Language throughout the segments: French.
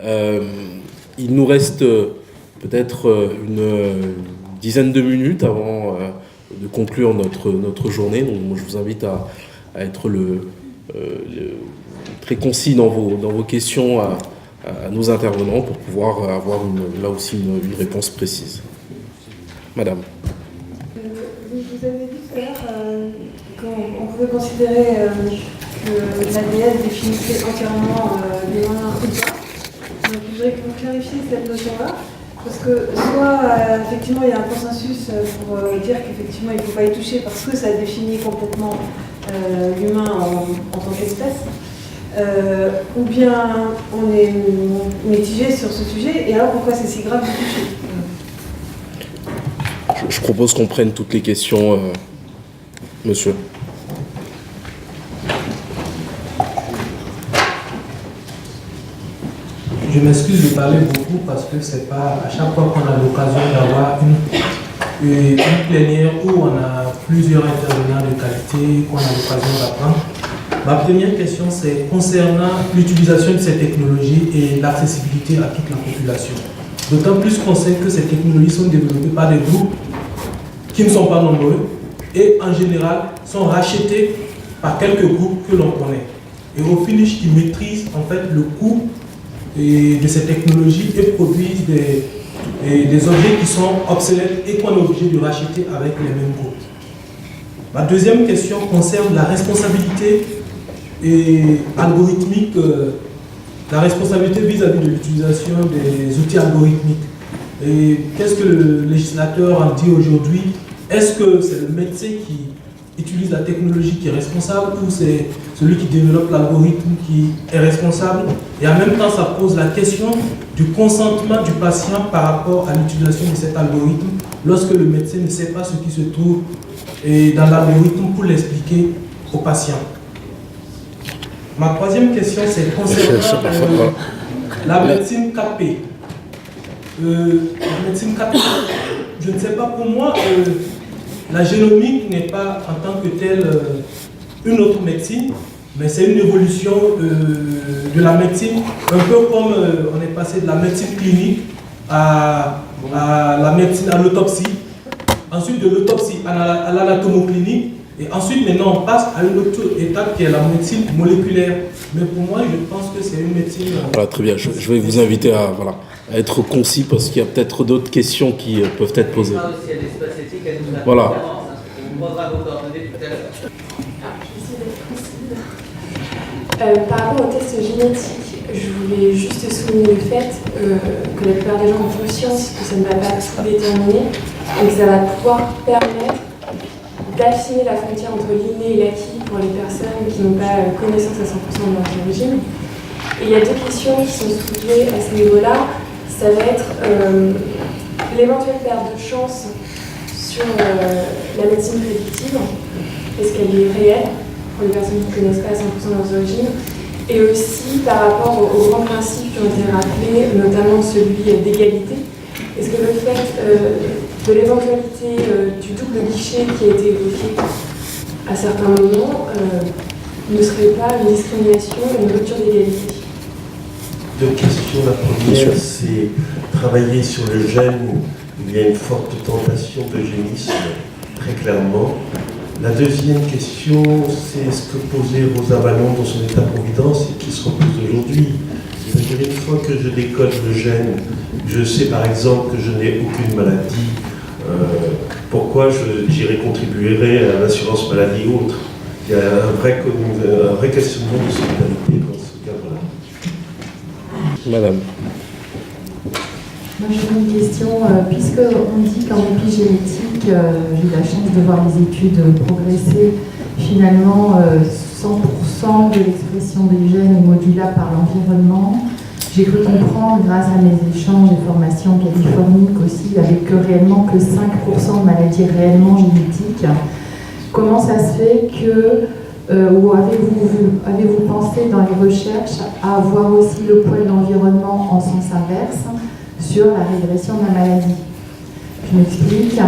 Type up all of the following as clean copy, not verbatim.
Il nous reste peut-être une dizaine de minutes avant de conclure notre journée. Donc moi, je vous invite à être très concis dans vos questions à nos intervenants pour pouvoir avoir là aussi une réponse précise. Madame. Vous avez dit tout à l'heure qu'on pouvait considérer que l'ADS définissait entièrement les moyens ou pas. Donc je voudrais que vous clarifiez cette notion-là, parce que soit effectivement il y a un consensus pour dire qu'effectivement il ne faut pas y toucher parce que ça définit complètement l'humain en tant qu'espèce, ou bien on est mitigé sur ce sujet, et alors pourquoi c'est si grave de toucher? Je propose qu'on prenne toutes les questions, monsieur. Je m'excuse de parler beaucoup parce que c'est pas à chaque fois qu'on a l'occasion d'avoir une plénière où on a plusieurs intervenants de qualité, qu'on a l'occasion d'apprendre. Ma première question, c'est concernant l'utilisation de ces technologies et l'accessibilité à toute la population. D'autant plus qu'on sait que ces technologies sont développées par des groupes qui ne sont pas nombreux et en général sont rachetés par quelques groupes que l'on connaît. Et au finish, ils maîtrisent en fait le coût de ces technologies et produisent des objets qui sont obsolètes et qu'on est obligé de racheter avec les mêmes groupes. Ma deuxième question concerne la responsabilité algorithmique, la responsabilité vis-à-vis de l'utilisation des outils algorithmiques. Et qu'est-ce que le législateur en dit aujourd'hui? Est-ce que c'est le médecin qui utilise la technologie qui est responsable ou c'est celui qui développe l'algorithme qui est responsable? Et en même temps, ça pose la question du consentement du patient par rapport à l'utilisation de cet algorithme lorsque le médecin ne sait pas ce qui se trouve dans l'algorithme pour l'expliquer au patient. Ma troisième question, c'est concernant la médecine 4P. La médecine 4P, je ne sais pas, pour moi, la génomique n'est pas en tant que telle une autre médecine, mais c'est une évolution de la médecine, un peu comme on est passé de la médecine clinique à la médecine, à l'autopsie, ensuite de l'autopsie à l'anatomoclinique, et ensuite maintenant on passe à une autre étape qui est la médecine moléculaire. Mais pour moi, je pense que c'est une médecine... Voilà, très bien, je vais vous inviter à être concis parce qu'il y a peut-être d'autres questions qui peuvent être posées. Voilà. Par rapport au test génétique, je voulais juste souligner le fait que la plupart des gens ont conscience que ça ne va pas tout déterminer et que ça va pouvoir permettre d'affiner la frontière entre l'inné et l'acquis pour les personnes qui n'ont pas connaissance à 100% de leur origine. Et il y a deux questions qui sont soulevées à ce niveau-là. Ça va être l'éventuelle perte de chance sur la médecine prédictive. Est-ce qu'elle est réelle pour les personnes qui ne connaissent pas à 100% de leurs origines? Et aussi par rapport aux grands principes qui ont été rappelés, notamment celui d'égalité. Est-ce que le fait de l'éventualité du double guichet qui a été évoqué à certains moments ne serait pas une discrimination et une rupture d'égalité? Deux questions. La première, c'est travailler sur le gène où il y a une forte tentation d'eugénisme, très clairement. La deuxième question, c'est ce que posait Rosa Vallon dans son État-providence et qui se repose aujourd'hui. C'est-à-dire, une fois que je décode le gène, je sais par exemple que je n'ai aucune maladie, pourquoi j'irai contribuer à l'assurance maladie ou autre? Il y a un vrai questionnement de solidarité dans ce cadre-là. Madame. Moi j'ai une question, puisqu'on dit qu'en épigénétique, j'ai eu la chance de voir les études progresser, finalement 100% de l'expression des gènes est modulable par l'environnement. J'ai cru comprendre, grâce à mes échanges et formations californiques aussi, avec réellement que 5% de maladies réellement génétiques. Comment ça se fait que, ou avez-vous pensé dans les recherches à avoir aussi le poids de l'environnement en sens inverse sur la régression de la maladie? Je m'explique.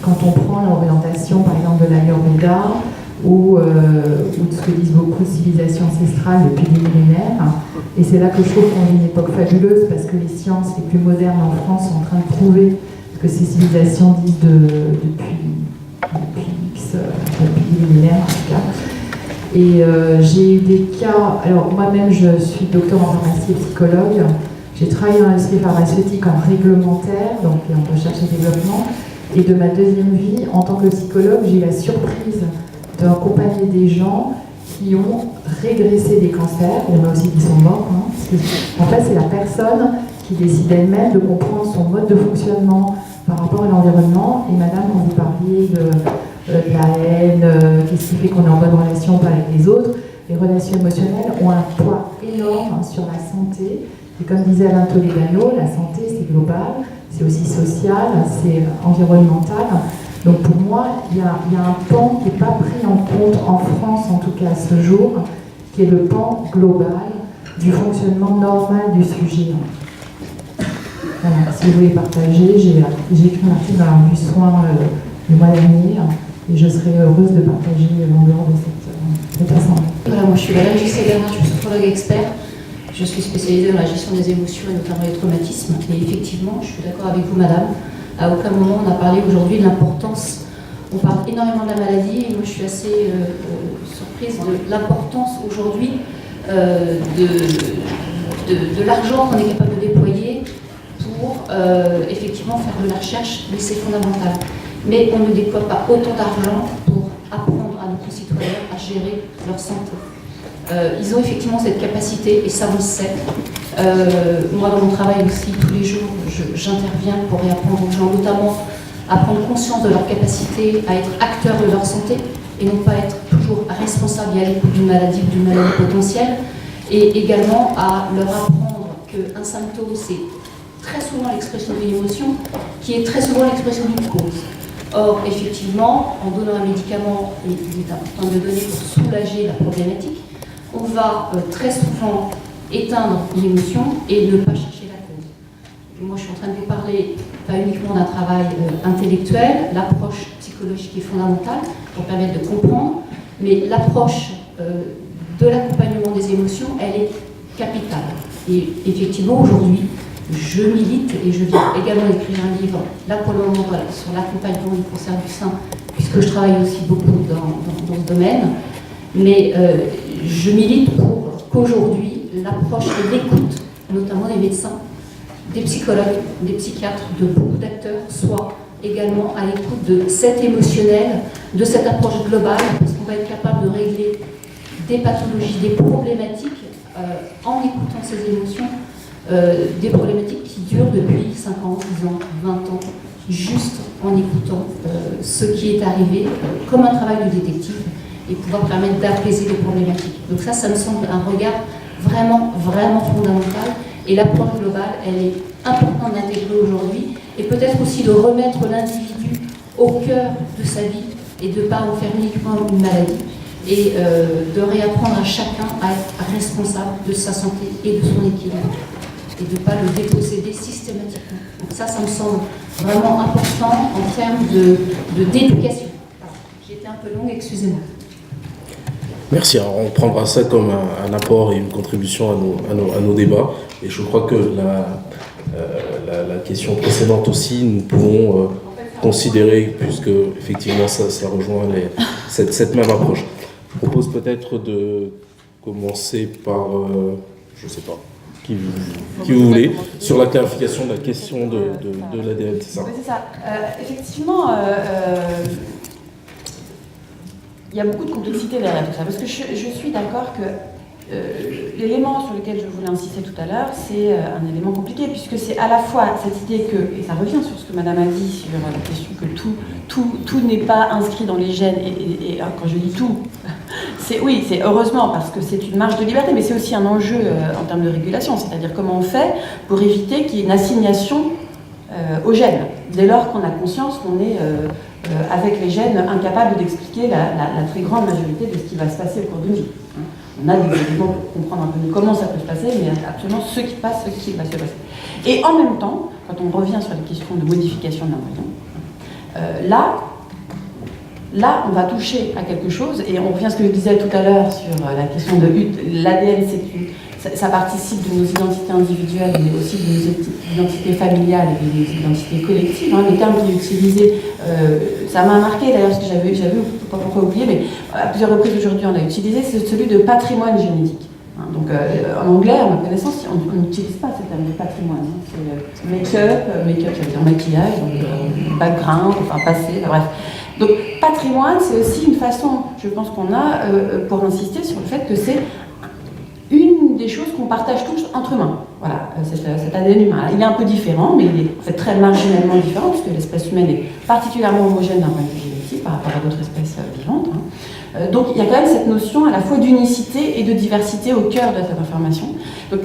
Quand on prend l'orientation, par exemple, de l'Ayurveda ou de ce que disent beaucoup de civilisations ancestrales depuis des millénaires, Et c'est là que je trouve qu'on vit une époque fabuleuse, parce que les sciences les plus modernes en France sont en train de prouver ce que ces civilisations disent depuis des millénaires en tout cas. Et j'ai eu des cas, alors moi-même je suis docteur en pharmacie et psychologue, j'ai travaillé dans l'industrie pharmaceutique en réglementaire, donc en recherche et développement, et de ma deuxième vie, en tant que psychologue, j'ai eu la surprise d'accompagner des gens qui ont régressé des cancers, on a aussi qui sont morts, hein, parce que, en fait c'est la personne qui décide elle-même de comprendre son mode de fonctionnement par rapport à l'environnement. Et madame, quand vous parliez de la haine, qu'est-ce qui fait qu'on est en bonne relation pas avec les autres, les relations émotionnelles ont un poids énorme sur la santé. Et comme disait Alain Toledano, la santé c'est global, c'est aussi social, c'est environnemental. Donc pour moi, il y a un pan qui n'est pas pris en compte en France, en tout cas à ce jour, qui est le pan global du fonctionnement normal du sujet. Voilà, si vous voulez partager, j'ai écrit un article dans la revue Soin le mois dernier, et je serais heureuse de partager en dehors de cette assemblée. Voilà, moi je suis Valérie Gisèle, je suis sophrologue expert. Je suis spécialisée dans la gestion des émotions et notamment les traumatismes. Et effectivement, je suis d'accord avec vous, madame. À aucun moment on a parlé aujourd'hui de l'importance. On parle énormément de la maladie et moi je suis assez surprise de l'importance aujourd'hui de l'argent qu'on est capable de déployer pour effectivement faire de la recherche, mais c'est fondamental. Mais on ne déploie pas autant d'argent pour apprendre à nos concitoyens à gérer leur santé. Ils ont effectivement cette capacité, et ça on le sait. Moi dans mon travail aussi, tous les jours, j'interviens pour réapprendre aux gens, notamment à prendre conscience de leur capacité à être acteurs de leur santé, et non pas être toujours responsable et à l'écoute d'une maladie ou d'une maladie potentielle, et également à leur apprendre qu'un symptôme, c'est très souvent l'expression d'une émotion, qui est très souvent l'expression d'une cause. Or, effectivement, en donnant un médicament, il est important de donner pour soulager la problématique, on va très souvent éteindre l'émotion et ne pas chercher la cause. Moi, je suis en train de vous parler pas uniquement d'un travail intellectuel, l'approche psychologique est fondamentale pour permettre de comprendre, mais l'approche de l'accompagnement des émotions, elle est capitale. Et effectivement, aujourd'hui, je milite et je viens également d'écrire un livre, là pour le moment, voilà, sur l'accompagnement du cancer du sein, puisque je travaille aussi beaucoup dans ce domaine. Mais je milite pour qu'aujourd'hui, l'approche de l'écoute, notamment des médecins, des psychologues, des psychiatres, de beaucoup d'acteurs, soit également à l'écoute de cet émotionnel, de cette approche globale, parce qu'on va être capable de régler des pathologies, des problématiques, en écoutant ces émotions, des problématiques qui durent depuis 5 ans, 10 ans, 20 ans, juste en écoutant ce qui est arrivé, comme un travail de détective, et pouvoir permettre d'apaiser les problématiques. Donc ça me semble un regard vraiment, vraiment fondamental. Et l'approche globale, elle est importante d'intégrer aujourd'hui, et peut-être aussi de remettre l'individu au cœur de sa vie, et de ne pas en faire uniquement une maladie, et de réapprendre à chacun à être responsable de sa santé et de son équilibre, et de ne pas le déposséder systématiquement. Donc ça me semble vraiment important en termes d'éducation. J'ai été un peu longue, excusez-moi. Merci. Alors on prendra ça comme un apport et une contribution à nos débats. Et je crois que la question précédente aussi, nous pouvons considérer, puisque effectivement ça rejoint cette même approche. Je propose peut-être de commencer par, je ne sais pas, qui vous voulez, sur la clarification de la question de l'ADN, c'est ça? Oui, c'est ça. Effectivement, il y a beaucoup de complexité derrière tout ça, parce que je suis d'accord que l'élément sur lequel je voulais insister tout à l'heure, c'est un élément compliqué, puisque c'est à la fois cette idée que, et ça revient sur ce que Madame a dit, sur la question que tout n'est pas inscrit dans les gènes, et quand je dis tout, c'est heureusement, parce que c'est une marge de liberté, mais c'est aussi un enjeu en termes de régulation, c'est-à-dire comment on fait pour éviter qu'il y ait une assignation aux gènes, dès lors qu'on a conscience qu'on est avec les gènes incapables d'expliquer la très grande majorité de ce qui va se passer au cours d'une vie. On a des éléments pour comprendre un peu mieux comment ça peut se passer, mais absolument ce qui va se passer. Et en même temps, quand on revient sur les questions de modification de l'embryon, là, on va toucher à quelque chose, et on revient à ce que je disais tout à l'heure sur la question de l'ADN, ça participe de nos identités individuelles, mais aussi de nos identités familiales et des identités collectives. Le terme qui est utilisé, ça m'a marqué d'ailleurs, parce que j'avais pas pourquoi oublier, mais à plusieurs reprises aujourd'hui on l'a utilisé, c'est celui de patrimoine génétique. Donc en anglais, à ma connaissance, on n'utilise pas ce terme de patrimoine. C'est make-up, ça veut dire maquillage, background, enfin passé, bref. Donc patrimoine, c'est aussi une façon, je pense qu'on a, pour insister sur le fait que c'est une des choses qu'on partage tous entre humains. Voilà, cet ADN humain. Il est un peu différent, mais il est en fait très marginalement différent, puisque l'espèce humaine est particulièrement homogène d'un point de vue génétique par rapport à d'autres espèces vivantes. Donc il y a quand même cette notion à la fois d'unicité et de diversité au cœur de cette information. Donc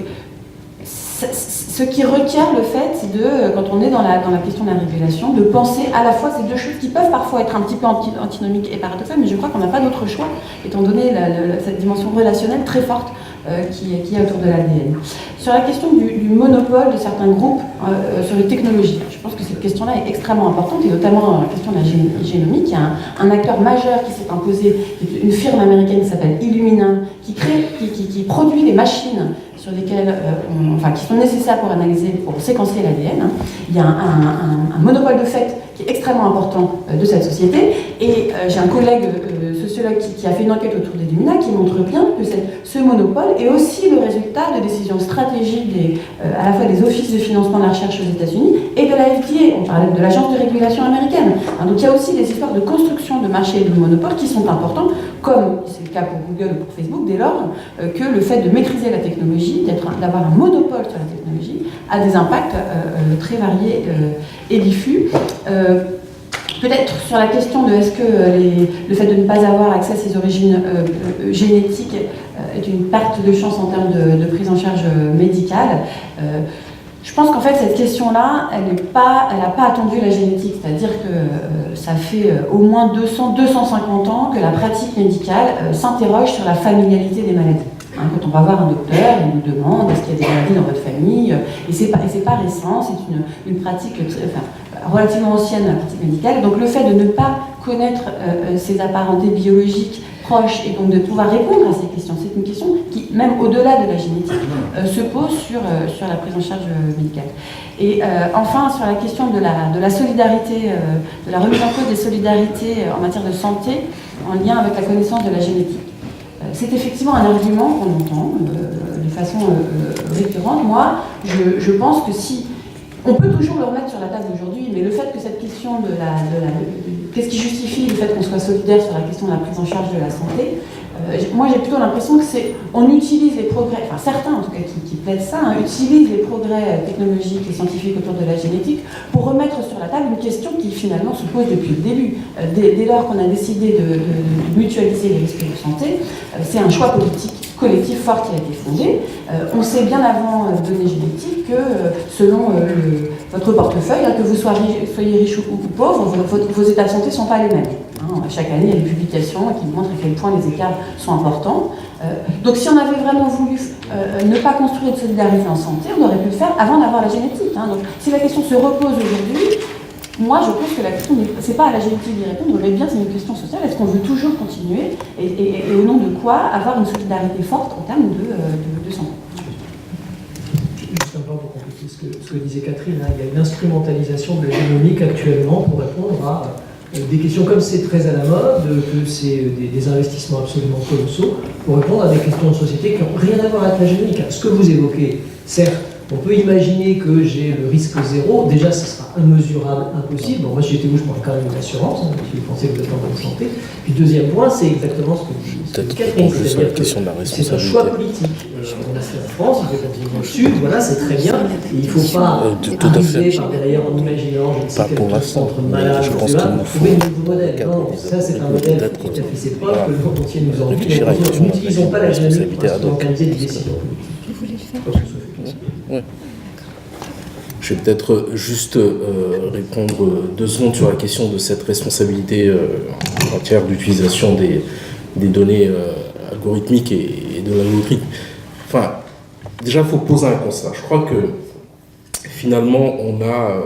ce qui requiert le fait de, quand on est dans la question de la régulation, de penser à la fois ces deux choses qui peuvent parfois être un petit peu antinomiques et paradoxales, mais je crois qu'on n'a pas d'autre choix, étant donné cette dimension relationnelle très forte qui est autour de l'ADN. Sur la question du monopole de certains groupes sur les technologies, je pense que cette question-là est extrêmement importante, et notamment la question de la génomique. Il y a un acteur majeur qui s'est imposé, une firme américaine qui s'appelle Illumina, qui produit des machines sur lesquelles, qui sont nécessaires pour séquencer l'ADN. Il y a un monopole de fait qui est extrêmement important de cette société, et j'ai un collègue sociologue qui a fait une enquête autour d'Illumina qui montre bien que ce monopole est aussi le résultat de décisions stratégiques à la fois des offices de financement de la recherche aux États-Unis et de la FDA, on parlait de l'agence de régulation américaine. Donc il y a aussi des histoires de construction de marchés et de monopoles qui sont importants, comme c'est le cas pour Google ou pour Facebook, dès lors que le fait de maîtriser la technologie, d'avoir un monopole sur la technologie, a des impacts très variés et diffus. Peut-être sur la question de est-ce que le fait de ne pas avoir accès à ses origines génétiques est une perte de chance en termes de prise en charge médicale. Je pense qu'en fait cette question-là, elle n'a pas attendu la génétique, c'est-à-dire que ça fait au moins 200-250 ans que la pratique médicale s'interroge sur la familialité des maladies. Quand on va voir un docteur, il nous demande est-ce qu'il y a des maladies dans votre famille, et c'est pas récent, c'est une pratique relativement ancienne, la pratique médicale. Donc le fait de ne pas connaître ses apparentés biologiques proches et donc de pouvoir répondre à ces questions, c'est une question qui, même au-delà de la génétique, se pose sur la prise en charge médicale. Et enfin, sur la question de la solidarité, de la remise en cause des solidarités en matière de santé, en lien avec la connaissance de la génétique. C'est effectivement un argument qu'on entend de façon récurrente. Moi, je pense que si... On peut toujours le remettre sur la table aujourd'hui, mais le fait que cette question qu'est-ce qui justifie le fait qu'on soit solidaire sur la question de la prise en charge de la santé, moi j'ai plutôt l'impression que on utilise les progrès, enfin certains en tout cas qui plaident ça, utilisent les progrès technologiques et scientifiques autour de la génétique pour remettre sur la table une question qui finalement se pose depuis le début. Dès lors qu'on a décidé de mutualiser les risques de santé, c'est un choix politique collectif fort qui a été fondé. On sait bien avant données génétiques que selon votre portefeuille, que vous soyez riche ou pauvre, vos états de santé ne sont pas les mêmes. Chaque année, il y a des publications qui montrent à quel point les écarts sont importants. Donc si on avait vraiment voulu ne pas construire de solidarité en santé, on aurait pu le faire avant d'avoir la génétique. Donc si la question se repose aujourd'hui, moi je pense que la question, c'est pas à la génétique d'y répondre, mais bien c'est une question sociale. Est-ce qu'on veut toujours continuer et au nom de quoi avoir une solidarité forte en termes de santé? Juste un point pour compléter ce que disait Catherine, il y a une instrumentalisation de la génomique actuellement pour répondre à des questions comme c'est très à la mode, que c'est des investissements absolument colossaux, pour répondre à des questions de société qui n'ont rien à voir avec la génomique. Ce que vous évoquez, certes, on peut imaginer que j'ai le risque zéro, déjà ce sera immesurable, impossible. Bon, moi si j'étais vous, je prends quand même une assurance, si vous pensez que vous êtes en bonne santé. Puis deuxième point, c'est exactement ce que Catherine, c'est-à-dire que c'est un choix politique. On a fait en France, il fait continuer au sud, voilà, c'est très bien. Et il ne faut pas arriver par derrière en imaginant, je ne sais quel centre malade, trouver un nouveau modèle. Non, ça c'est un modèle qui a fait ses preuves, que le monde entier nous en dit. Nous n'utilisons pas la génomique pour organiser des décisions politiques. Ouais. Je vais peut-être juste répondre 2 secondes sur la question de cette responsabilité en matière d'utilisation des données algorithmiques et de l'algorithmique. Enfin, déjà, il faut poser un constat. Je crois que finalement, on a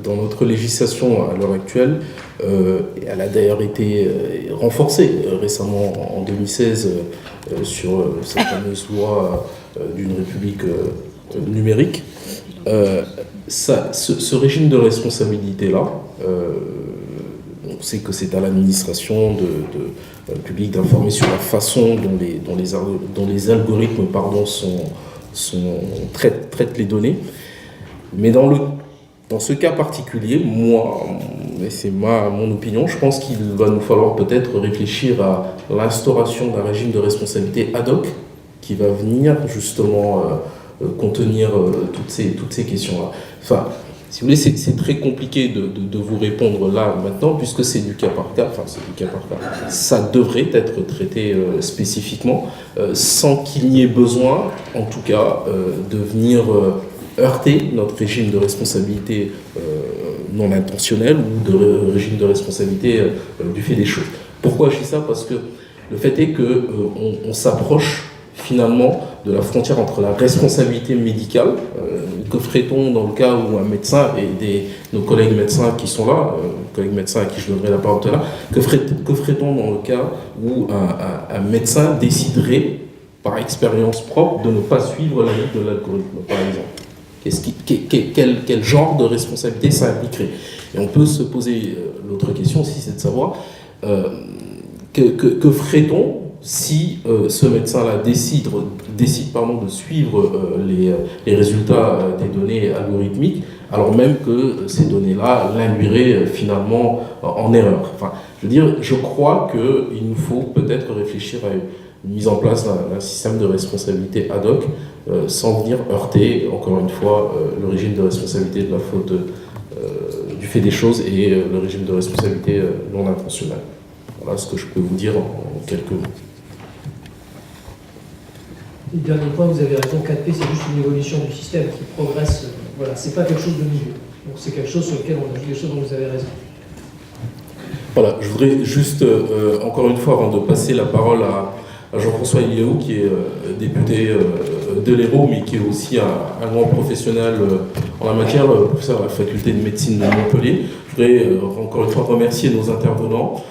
dans notre législation à l'heure actuelle, elle a d'ailleurs été renforcée récemment en 2016 sur cette fameuse loi d'une république numérique. Ce régime de responsabilité-là, on sait que c'est à l'administration publique d'informer sur la façon dont les algorithmes traitent les données. Mais dans ce cas particulier, et c'est mon opinion, je pense qu'il va nous falloir peut-être réfléchir à l'instauration d'un régime de responsabilité ad hoc qui va venir justement contenir toutes ces questions-là. Enfin, si vous voulez, c'est très compliqué de vous répondre là maintenant, puisque c'est du cas par cas. Enfin, c'est du cas par cas. Ça devrait être traité spécifiquement, sans qu'il n'y ait besoin, en tout cas, de venir heurter notre régime de responsabilité non intentionnelle ou de régime de responsabilité du fait des choses. Pourquoi je dis ça? Parce que le fait est qu'on s'approche finalement de la frontière entre la responsabilité médicale, que ferait-on dans le cas où un médecin et nos collègues médecins qui sont là, collègues médecins à qui je donnerai la parole tout à l'heure, que ferait-on dans le cas où un médecin déciderait par expérience propre de ne pas suivre la ligne de l'algorithme, par exemple? Quel genre de responsabilité ça impliquerait? Et on peut se poser l'autre question aussi, c'est de savoir que ferait-on si ce médecin-là décide de suivre les résultats des données algorithmiques, alors même que ces données-là l'induiraient finalement en erreur. Enfin, je crois qu'il nous faut peut-être réfléchir à une mise en place d'un système de responsabilité ad hoc, sans venir heurter, encore une fois, le régime de responsabilité de la faute du fait des choses et le régime de responsabilité non intentionnelle. Voilà ce que je peux vous dire en quelques mots. Le dernier point, vous avez raison, 4P, c'est juste une évolution du système qui progresse. Voilà, c'est pas quelque chose de nouveau. Donc c'est quelque chose sur lequel on a vu des choses dont vous avez raison. Voilà, je voudrais juste, encore une fois, avant de passer la parole à Jean-François Eliaou, qui est député de l'Hérault, mais qui est aussi un grand professionnel en la matière, professeur à la faculté de médecine de Montpellier. Je voudrais encore une fois remercier nos intervenants.